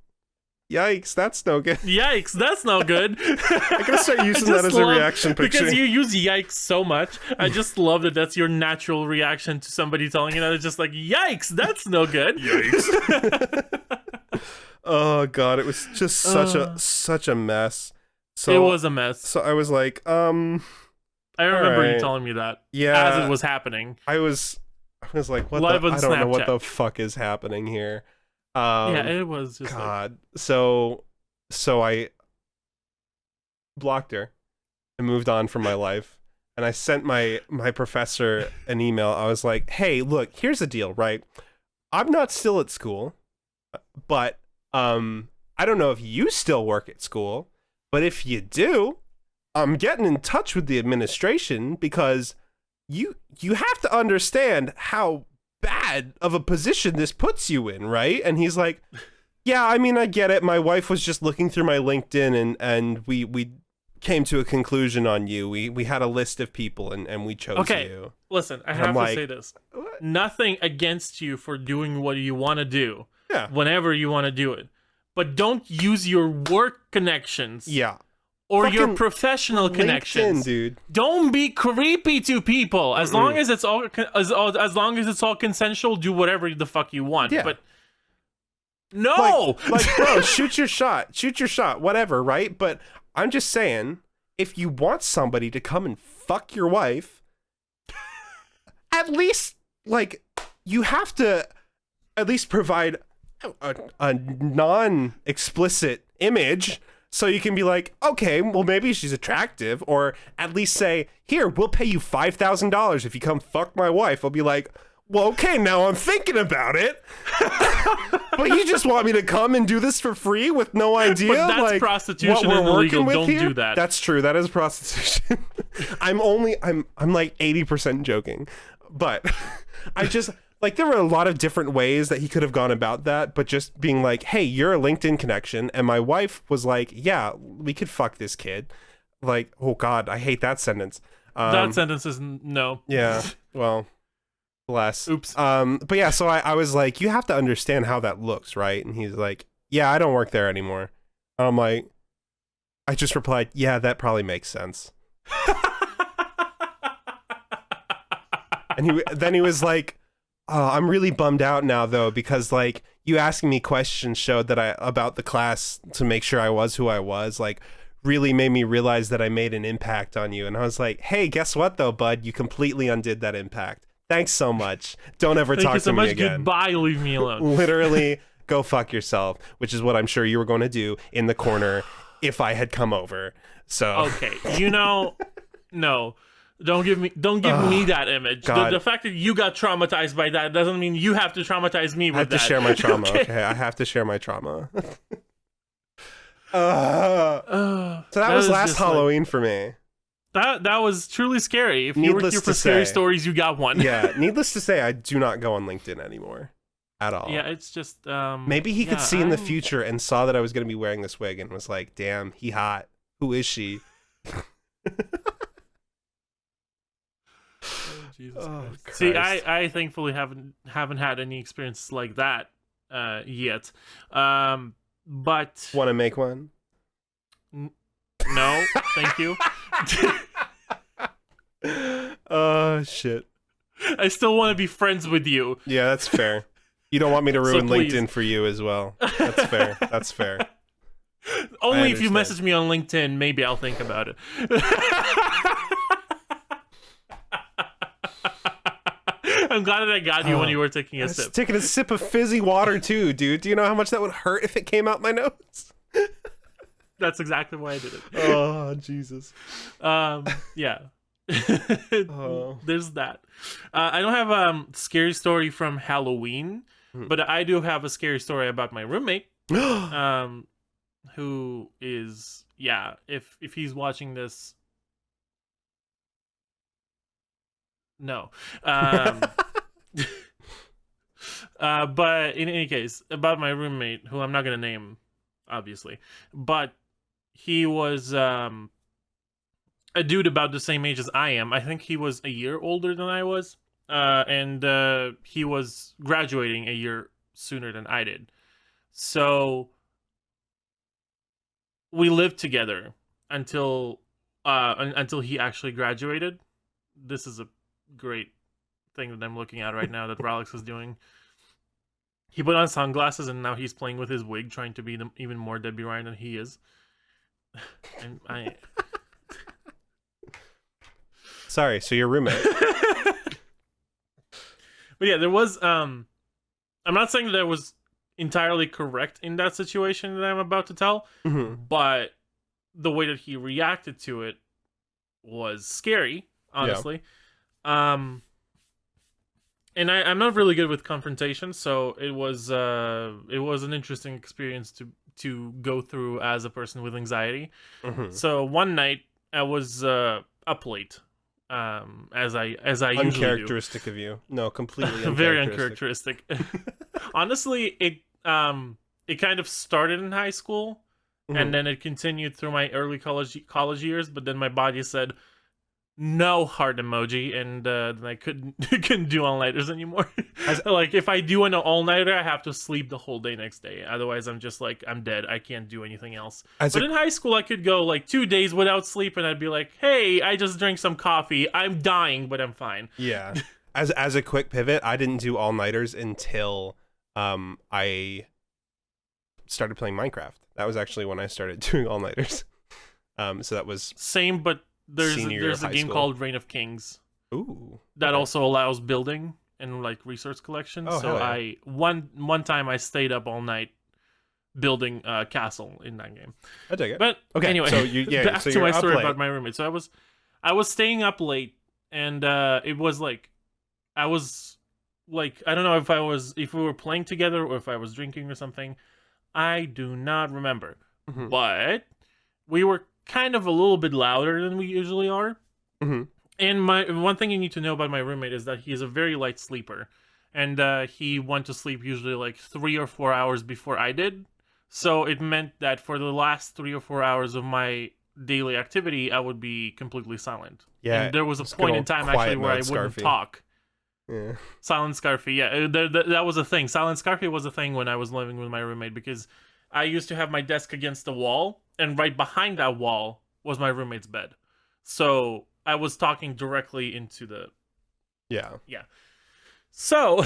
yikes, that's no good. Yikes, that's no good. I gotta start using that as a reaction picture. Because you use yikes so much. I just love that that's your natural reaction to somebody telling you that. It's just like, yikes, that's no good. Yikes. Oh God, it was just such a mess. So it was a mess. So I was like, I remember you telling me that. Yeah. As it was happening. I was like, I don't know what the fuck is happening here. Yeah, it was just God. So I blocked her and moved on from my life. And I sent my professor an email. I was like, "Hey, look, here's the deal, right? I'm not still at school, but I don't know if you still work at school, but if you do, I'm getting in touch with the administration because you have to understand how bad of a position this puts you in, right?" And he's like, "Yeah, I mean, I get it. My wife was just looking through my LinkedIn and we came to a conclusion on you. We had a list of people and we chose you." Listen, I have to say this. What? Nothing against you for doing what you want to do. Yeah. Whenever you want to do it. But don't use your work connections. Yeah. Or Fucking your professional connections, LinkedIn, dude. Don't be creepy to people. As long as it's all consensual, do whatever the fuck you want. Yeah. But no, like bro, shoot your shot, whatever, right? But I'm just saying, if you want somebody to come and fuck your wife, at least like you have to at least provide a non-explicit image. So you can be like, okay, well, maybe she's attractive, or at least say, "Here, we'll pay you $5,000 if you come fuck my wife." I'll be like, "Well, okay, now I'm thinking about it." But you just want me to come and do this for free with no idea? But that's like, prostitution what and we're illegal. working with Don't here? do that. That's true. That is prostitution. I'm like 80% joking. But I just... Like, there were a lot of different ways that he could have gone about that, but just being like, "Hey, you're a LinkedIn connection," and my wife was like, "Yeah, we could fuck this kid." Like, oh God, I hate that sentence. That sentence is no. Yeah, well, bless. Oops. But yeah, so I was like, "You have to understand how that looks, right?" And he's like, "Yeah, I don't work there anymore." And I'm like, I just replied, "Yeah, that probably makes sense." And then he was like, "Oh, I'm really bummed out now though, because like you asking me questions showed that about the class to make sure I was who I was, like really made me realize that I made an impact on you." And I was like, "Hey, guess what though, bud? You completely undid that impact. Thanks so much. Don't ever talk to me again. Goodbye, leave me alone." Literally, go fuck yourself, which is what I'm sure you were going to do in the corner if I had come over. So okay, no. Don't give me that image. The fact that you got traumatized by that doesn't mean you have to traumatize me with that. I have to share my trauma. Okay, I have to share my trauma. So that was last Halloween for me. That was truly scary. If you were Needless here to for scary say. stories, you got one. Yeah, needless to say, I do not go on LinkedIn anymore at all. Yeah, it's just Maybe he could see in the I'm- future and saw that I was going to be wearing this wig and was like, "Damn, he hot. Who is she?" Jesus Oh, Christ. See, Christ. I thankfully haven't had any experience like that yet. But Want to make one? no, thank you. Oh shit. I still want to be friends with you. Yeah, that's fair. You don't want me to So ruin please. LinkedIn for you as well. That's fair. That's fair. Only if you understand. message me on LinkedIn, maybe I'll think about it. I'm glad that I got you when you were taking I a was sip. taking a sip of fizzy water too, dude. Do you know how much that would hurt if it came out my nose? That's exactly why I did it. Oh, Jesus. Yeah. Oh. There's that. I don't have a scary story from Halloween, but I do have a scary story about my roommate, who is, yeah, if he's watching this, no. But in any case, about my roommate, who I'm not gonna name, obviously, but he was a dude about the same age as I am. I think he was a year older than I was, and he was graduating a year sooner than I did. So we lived together until he actually graduated. This is a great thing that I'm looking at right now that Rahlyx is doing. He put on sunglasses and now he's playing with his wig, trying to be even more Debbie Ryan than he is. And I. Sorry, so your roommate. But yeah, there was I'm not saying that I was entirely correct in that situation that I'm about to tell, but the way that he reacted to it was scary, honestly. And I'm not really good with confrontation, so it was an interesting experience to go through as a person with anxiety. So one night I was up late, as I usually do. Uncharacteristic of you. No, completely Very uncharacteristic. uncharacteristic. Honestly, it kind of started in high school, and then it continued through my early college years. But then my body said no heart emoji, and then I couldn't do all-nighters anymore. Like if I do an all-nighter, I have to sleep the whole day next day. Otherwise, I'm just like, I'm dead. I can't do anything else. But in high school, I could go like 2 days without sleep, and I'd be like, hey, I just drank some coffee. I'm dying, but I'm fine. Yeah. As a quick pivot, I didn't do all-nighters until I started playing Minecraft. That was actually when I started doing all-nighters. So that was Same, but there's senior a high game school. called Reign of Kings ooh. that okay. also allows building and like resource collection. Oh, So hell yeah. I one time I stayed up all night building a castle in that game. I dig it. But Okay, anyway, so you- yeah, back so to you're my up story late. about my roommate. So I was staying up late, and it was like I was like, I don't know if we were playing together or if I was drinking or something. I do not remember. But we were kind of a little bit louder than we usually are. And one thing you need to know about my roommate is that he is a very light sleeper, and he went to sleep usually like 3 or 4 hours before I did. So it meant that for the last 3 or 4 hours of my daily activity, I would be completely silent. Yeah, and there was a it's good point in old time quiet actually where I mode wouldn't Scarfee. talk. Yeah. Silent Scarfee, yeah, that was a thing. Silent Scarfee was a thing when I was living with my roommate, because I used to have my desk against the wall, and right behind that wall was my roommate's bed. So I was talking directly into the... Yeah. So,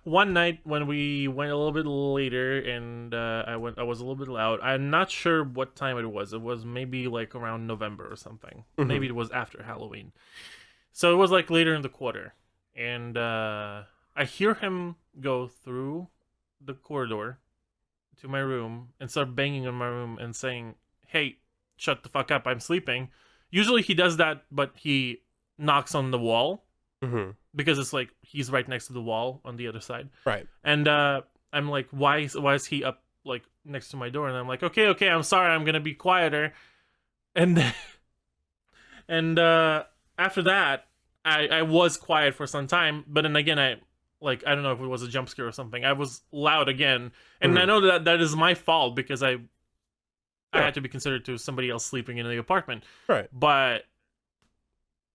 one night when we went a little bit later, and I was a little bit loud. I'm not sure what time it was. It was maybe like around November or something. Maybe it was after Halloween. So it was like later in the quarter, and I hear him go through the corridor to my room and start banging on my room and saying, "Hey, shut the fuck up, I'm sleeping." Usually he does that, but he knocks on the wall, because it's like he's right next to the wall on the other side. Right. And I'm like, why is he up like next to my door? And I'm like, okay, I'm sorry, I'm gonna be quieter. And And after that, I was quiet for some time, but then again, I don't know if it was a jump scare or something. I was loud again, and I know that is my fault because I had to be considered to somebody else sleeping in the apartment. Right. But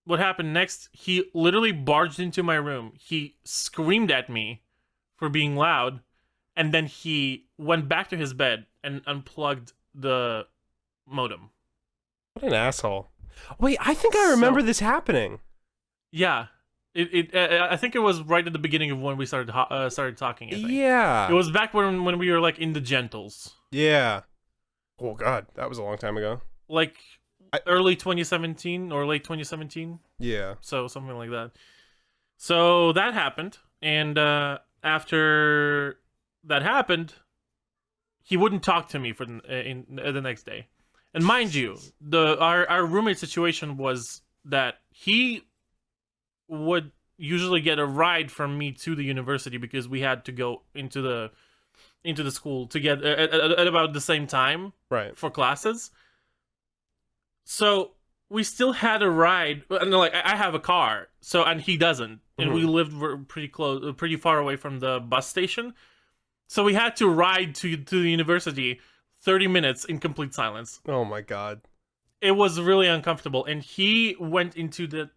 what happened next? He literally barged into my room. He screamed at me for being loud, and then he went back to his bed and unplugged the modem. What an asshole. Wait, I think I remember this happening. Yeah. I think it was right at the beginning of when we started talking. I think. Yeah. It was back when we were like in the gentles. Yeah. Oh God, that was a long time ago. Like early 2017 or late 2017. Yeah. So something like that. So that happened, and after that happened, he wouldn't talk to me for the next day. And mind you, our roommate situation was that he would usually get a ride from me to the university because we had to go into the school to get at about the same time, right, for classes. So we still had a ride, and like I have a car, so and he doesn't, and we lived pretty far away from the bus station, so we had to ride to the university 30 minutes in complete silence. Oh my God. It was really uncomfortable, and he went into the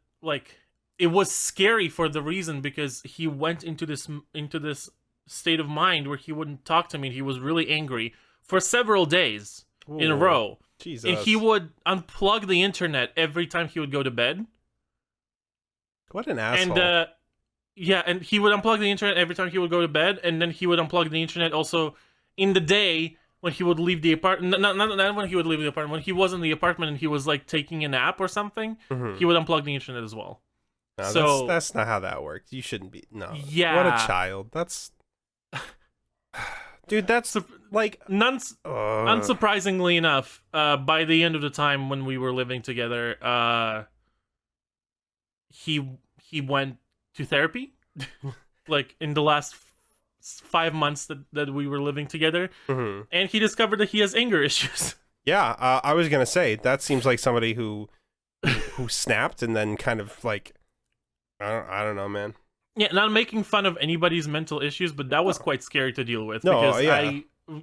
it was scary for the reason because he went into this state of mind where he wouldn't talk to me. He was really angry for several days in a row. Jesus. And he would unplug the internet every time he would go to bed. What an asshole. And and he would unplug the internet every time he would go to bed, and then he would unplug the internet also in the day when he would leave the apartment. Not when he would leave the apartment. When he was in the apartment and he was like taking a nap or something, he would unplug the internet as well. No, so that's not how that works. You shouldn't be. No. Yeah. What a child. That's. Dude, that's like unsurprisingly enough, by the end of the time when we were living together, he went to therapy. Like in the last 5 months that we were living together, and he discovered that he has anger issues. Yeah, I was gonna say that seems like somebody who snapped and then kind of like I don't know, man. Yeah, not making fun of anybody's mental issues, but that was quite scary to deal with. No, because yeah.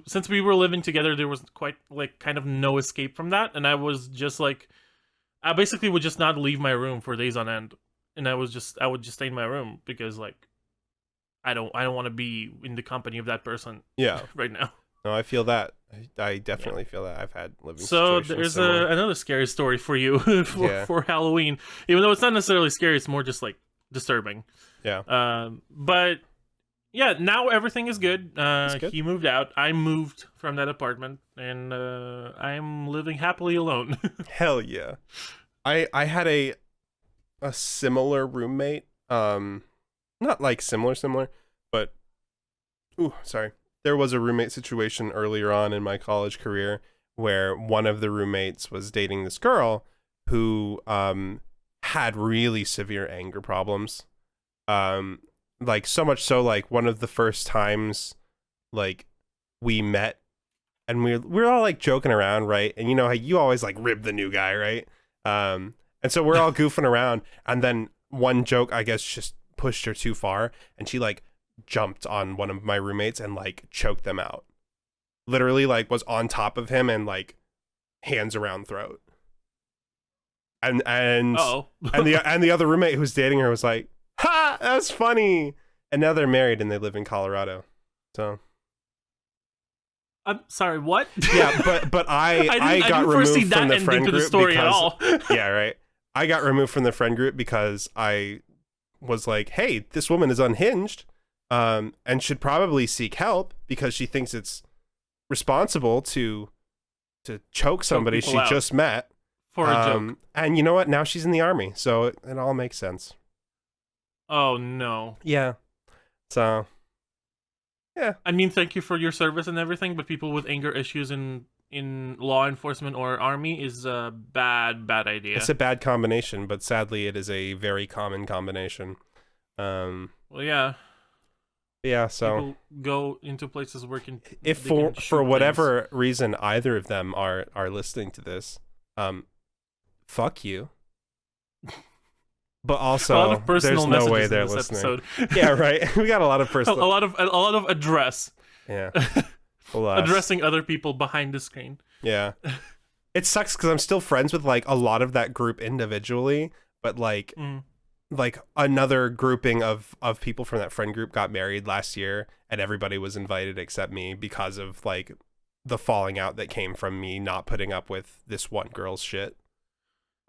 Since we were living together, there was quite kind of no escape from that, and I was just I basically would just not leave my room for days on end, and I would just stay in my room because I don't want to be in the company of that person. Yeah, right now. No, I feel that. I definitely feel that. I've had living so situations. There's another scary story for you for Halloween, even though it's not necessarily scary. It's more just disturbing. Yeah. But yeah, now everything is good. Good. He moved out. I moved from that apartment, and I'm living happily alone. Hell yeah. I had a similar roommate. Not like similar, but sorry. There was a roommate situation earlier on in my college career where one of the roommates was dating this girl who had really severe anger problems. Like so much so, like one of the first times like we met and we're all like joking around, right? And you know how you always like rib the new guy, right? And so we're all goofing around, and then one joke I guess just pushed her too far, and she like jumped on one of my roommates and like choked them out. Literally like was on top of him and like hands around throat. And and the other roommate who was dating her was like, "Ha, that's funny." And now they're married and they live in Colorado. So I'm sorry, what? Yeah, but I got removed from the friend group because yeah, right. I got removed from the friend group because I was like, "Hey, this woman is unhinged, and should probably seek help because she thinks it's responsible to choke somebody she just met for a joke." And you know what? Now she's in the army, so it all makes sense. Oh no. Yeah. So. Yeah. I mean, thank you for your service and everything, but people with anger issues in law enforcement or army is a bad idea. It's a bad combination, but sadly it is a very common combination. Well, yeah. Yeah, so people go into places where if for whatever reason either of them are listening to this, fuck you. But also, a lot of personal there's no way messages they're in this listening. episode. Yeah, right. We got a lot of a personal. lot of address. Yeah. Addressing other people behind the screen. Yeah. It sucks because I'm still friends with like a lot of that group individually, but like another grouping of people from that friend group got married last year, and everybody was invited except me because of like the falling out that came from me not putting up with this one girl's shit.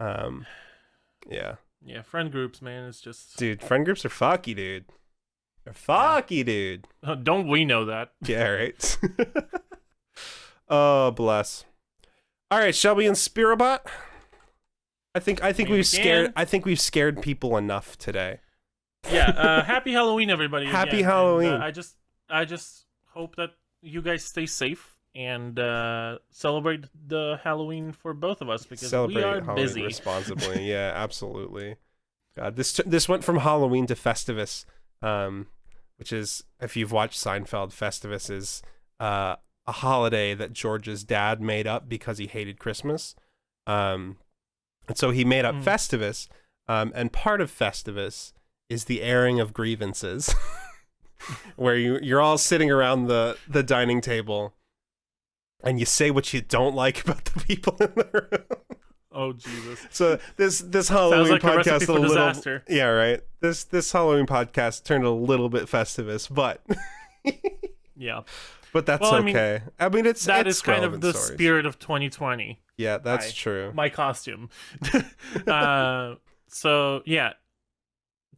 Yeah. Yeah, friend groups, man, it's just... Dude, friend groups are fucky, dude. They're fucky, dude. Don't we know that? Yeah, right. Oh, bless. All right, shall we Inspirabot? I think we've scared people enough today. Yeah, happy Halloween, everybody. Happy again. Halloween. And, I just hope that you guys stay safe and celebrate the Halloween for both of us because we are Halloween busy responsibly. Yeah, absolutely. God, this went from Halloween to Festivus, which is, if you've watched Seinfeld, Festivus is a holiday that George's dad made up because he hated Christmas. And so he made up Festivus, and part of Festivus is the airing of grievances, where you're all sitting around the dining table, and you say what you don't like about the people in the room. Oh Jesus! So this Halloween like podcast a disaster. Yeah, right. This Halloween podcast turned a little bit Festivus, but yeah. But that's well, okay. I mean, it's kind of the stories. spirit of 2020. Yeah, that's true. My costume. So yeah,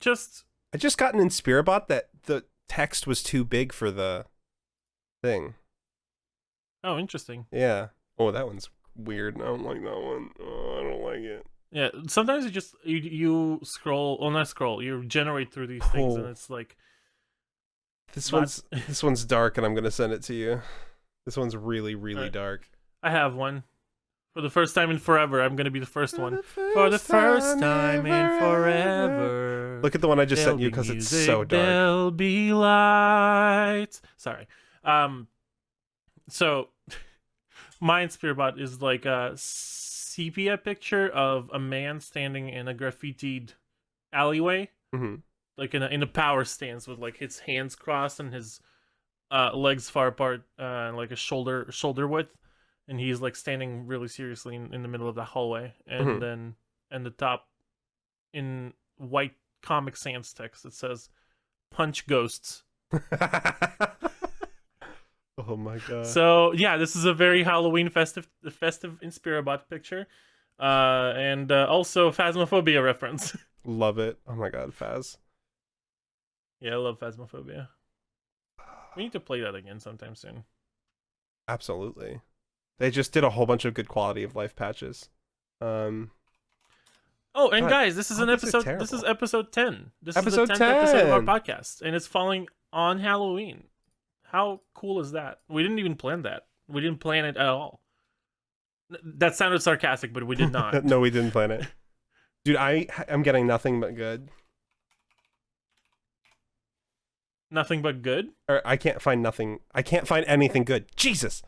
I just got an Inspirabot that the text was too big for the thing. Oh, interesting. Yeah. Oh, that one's weird. I don't like that one. Oh, I don't like it. Yeah, sometimes you scroll, well, not scroll, you generate through these things, and it's like this one's dark, and I'm gonna send it to you. This one's really, really dark. I have one. For the first time in forever, I'm gonna be the first one. For the first time in forever. Look at the one I just sent you because it's so dark. There'll be lights. Sorry. So my Inspirabot is like a sepia picture of a man standing in a graffitied alleyway, like in a power stance with like his hands crossed and his legs far apart, like a shoulder width, and he's like standing really seriously in the middle of the hallway, and then the top in white Comic Sans text it says "Punch Ghosts." Oh my god. So yeah, this is a very Halloween festive Inspirabot picture. And also Phasmophobia reference. Love it. Oh my god, Phas. Yeah, I love Phasmophobia. We need to play that again sometime soon. Absolutely. They just did a whole bunch of good quality of life patches. Oh, and God, guys, this is an episode. This is episode 10. This is the 10th episode of our podcast, and it's falling on Halloween. How cool is that? We didn't even plan that. We didn't plan it at all. That sounded sarcastic, but we did not. No, we didn't plan it. Dude, I'm getting nothing but good. Nothing but good? Or I can't find nothing. I can't find anything good. Jesus.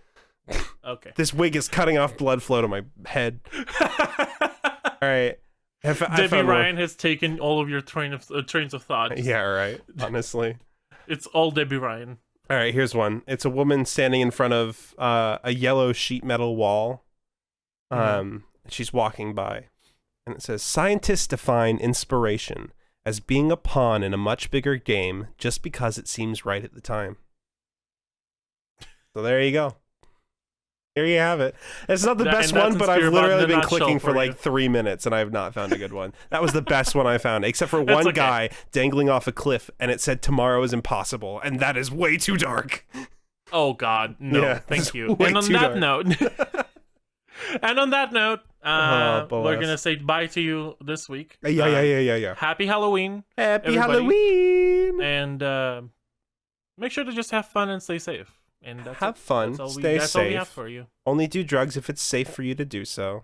Okay. This wig is cutting off blood flow to my head. All right. Debbie Ryan has taken all of your trains of thought. Yeah, right. Honestly. It's all Debbie Ryan. All right, here's one. It's a woman standing in front of a yellow sheet metal wall. She's walking by. And it says, "Scientists define inspiration as being a pawn in a much bigger game just because it seems right at the time." So there you go. There you have it. It's not the best one, but I've literally been clicking for like 3 minutes and I have not found a good one. That was the best one I found, except for one guy dangling off a cliff and it said tomorrow is impossible, and that is way too dark. Oh God, no, yeah, thank you. And on that note, we're gonna say bye to you this week. Yeah. Happy Halloween, everybody. Halloween, and make sure to just have fun and stay safe. And have fun, stay safe. That's all we have for you. Only do drugs if it's safe for you to do so.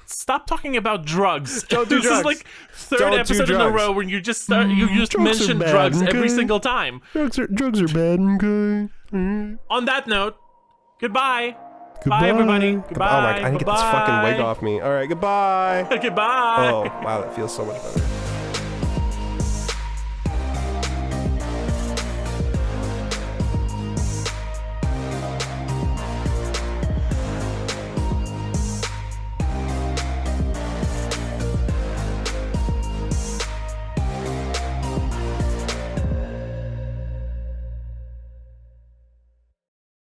Stop talking about drugs. Don't do drugs. This is like third episode in a row where you just mention drugs every single time. Drugs are bad, okay? On that note, goodbye. Bye, everybody. Oh Goodbye. my! I need to get this fucking wig off me. All right, goodbye. Goodbye. Oh wow, that feels so much better.